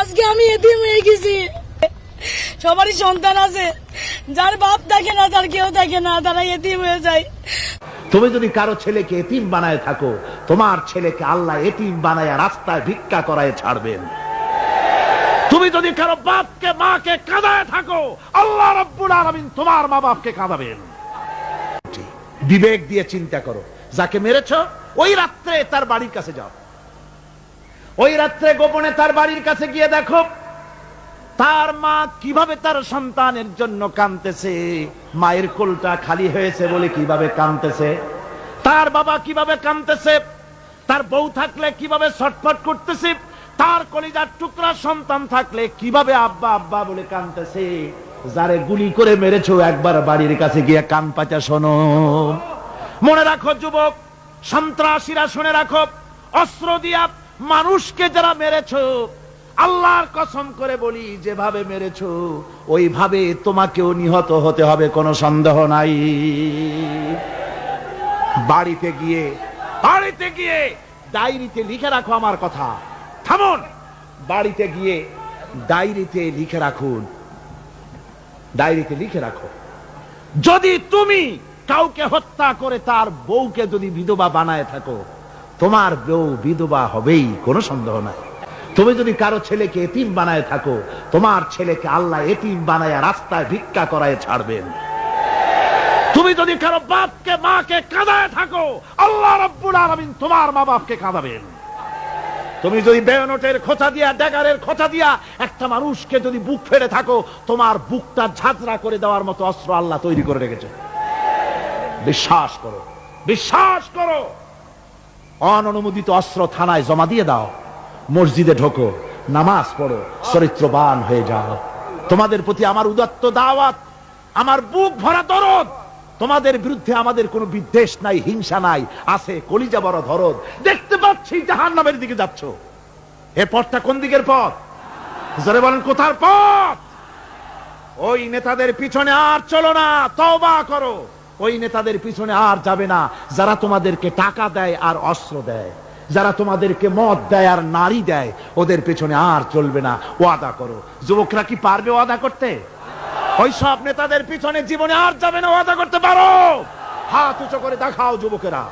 আজকে আমি এতিম হয়ে গেছি। সবারই সন্তান আছে, যার বাপ থাকে না, তার কেউ থাকে না, তারা এতিম হয়ে যায়। তুমি যদি কারো ছেলেকে এতিম বানায় থাকো, তোমার ছেলেকে আল্লাহ এতিম বানায় রাস্তায় ভিক্ষা করায় ছাড়বেন। তুমি যদি কারো বাপকে মাকে কাঁদায় থাকো, আল্লাহ রাব্বুল আলামিন তোমার মা বাপকে কাঁদাবেন। বিবেক দিয়ে চিন্তা করো, যাকে মেরেছো ওই রাত্রে তার বাড়ির কাছে যাও, ওই রাত্রে গোপনে তার বাড়ির কাছে গিয়ে দেখো তার মা কিভাবে তার সন্তানের জন্য কাঁদতেছে, মায়ের কোলটা খালি হয়েছে বলে কিভাবে কাঁদতেছে, তার বাবা কিভাবে কাঁদতেছে, তার বউ থাকলে কিভাবে ছটফট করতেছে, তার কলিজার টুকরা সন্তান থাকলে কিভাবে আব্বা আব্বা বলে কাঁদতেছে। যারে গুলি করে মেরেছো একবার বাড়ির কাছে গিয়ে কান পাচা শোনো। মনে রাখো যুবক, সন্ত্রাসীরা শুনে রাখো, অস্ত্র দিয়া মানুষকে যারা মেরেছো, আল্লাহর কসম করে বলি যেভাবে মেরেছো ওইভাবে তোমাকেও নিহত হতে হবে, কোনো সন্দেহ নাই। বাড়িতে গিয়ে ডায়েরিতে লিখে রাখো আমার কথা। থামুন, বাড়িতে গিয়ে ডায়েরিতে লিখে রাখুন, ডায়েরিতে লিখে রাখো, যদি তুমি কাউকে হত্যা করে তার বউকে যদি বিধবা বানায় থাকো, তোমার বউ বিধবা হবেই, কোনো সন্দেহ নাই। তুমি যদি কারো ছেলেকে এতিম বানায় থাকো, তোমার ছেলেকে আল্লাহ এতিম বানায় রাস্তায় ভিক্ষা করায় ছাড়বেন। তুমি যদি কারো বাপকে মাকে কাঁদায় থাকো, আল্লাহ রাব্বুল আলামিন তোমার মা বাপকে কাঁদাবেন। তুমি যদি বেয়নটের খোঁচা দিয়া, ড্যাগারের খোঁচা দিয়া একটা মানুষকে যদি বুক ফেড়ে থাকো, তোমার বুকটা ঝাঁঝরা করে দেওয়ার মতো অস্ত্র আল্লাহ তৈরি করে রেখেছে। বিশ্বাস করো, বিশ্বাস করো। অননুমোদিত অস্ত্র থানায় জমা দিয়ে দাও, মসজিদে ঢোকো, নামাজ পড়ো, চরিত্রবান হয়ে যাও। তোমাদের প্রতি আমার উদাত্ত দাওয়াত, আমার বুক ভরা দরদ। তোমাদের বিরুদ্ধে আমাদের কোনো বিদ্বেষ নাই, হিংসা নাই, আছে কলিজা বড় দরদ। দেখতে পাচ্ছি জাহান্নামের দিকে যাচ্ছ, এ পথটা কোন দিকের পথ? জোরে বলেন, কোথার পথ? ওই নেতাদের পিছনে আর চলো না, তওবা করো। ওই নেতাদের পিছনে আর যাবে না যারা তোমাদেরকে টাকা দেয় আর অস্ত্র দেয়, যারা তোমাদেরকে মদ দেয় আর নারী দেয়, ওদের পেছনে আর চলবে না। ওয়াদা করো। যুবকরা কি পারবে ওয়াদা করতে? ওই সব নেতাদের পিছনে জীবনে আর যাবে না, ওয়াদা করতে পারো? হাত উঁচু করে দেখাও যুবকেরা।